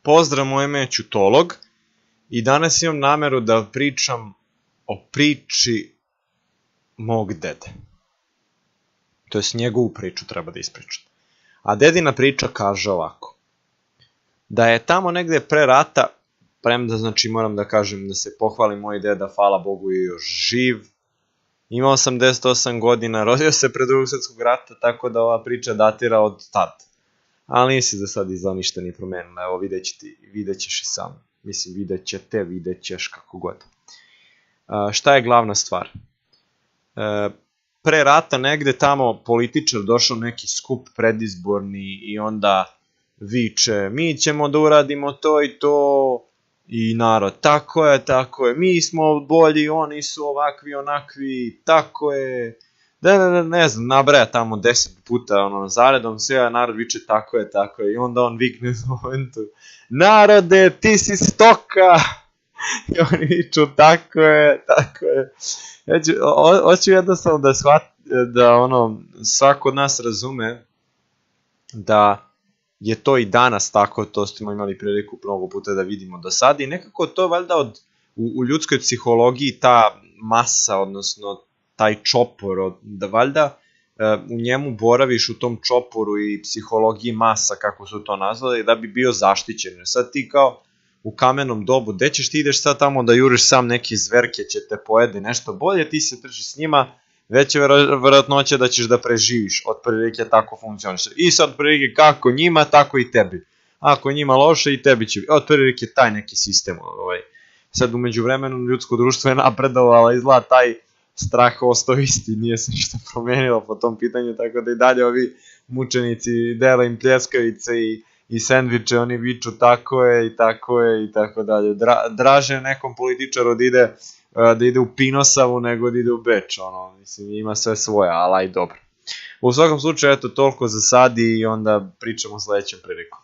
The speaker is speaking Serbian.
Pozdrav, moje ime je Ćutolog i danas imam nameru da pričam o priči mog dede. To jest njegovu priču treba da ispričam. A dedina priča kaže ovako. Da je tamo negde pre rata, premda znači moram da kažem da se pohvali moj deda, hvala Bogu je još živ. Imao 88 godina, rodio se pre Drugog svjetskog rata, tako da ova priča datira od tad. Ali nisi za sad izgleda ništa ni promenila, evo vidjet ćeš i sam. Mislim, vidjet ćeš kako god. Šta je glavna stvar? Pre rata negde tamo političar došao neki skup predizborni i onda viče mi ćemo da uradimo to i to i narod tako je, mi smo bolji, oni su ovakvi, onakvi, tako je. Ne znam, nabraja tamo 10 puta zaredom, sve narod viče tako je i onda on vikne u momentu narode, ti si stoka i oni viču tako je. Hoću jednostavno da svako od nas razume da je to i danas tako, to smo imali priliku mnogo puta da vidimo do sada i nekako to valjda u ljudskoj psihologiji ta masa, odnosno taj čopor, da valjda u njemu boraviš u tom čoporu i psihologiji masa, kako su to nazvali, da bi bio zaštićen. Sad ti kao u kamenom dobu, gde ćeš ti ideš sad tamo da juriš sam neki zverke, će te pojede nešto bolje, ti se trži s njima, veća verovatnoća da ćeš da preživiš, otprilike tako funkcioniše. I sad otprilike kako njima, tako i tebi. Ako njima loše i tebi će, otprilike taj neki sistem. Sad umeđu vremenu ljudsko društvo je napredovalo, izgleda taj strah ostao isti, nije se ništa promenilo po tom pitanju, tako da i dalje ovi mučenici dele im pljeskavice i sendviče, oni viču tako je i tako dalje. Draže nekom političaru da ide u Pinosavu nego da ide u Beč, mislim, ima sve svoje, ali aj dobro. U svakom slučaju, eto, toliko za sad i onda pričamo sledećem prilikom.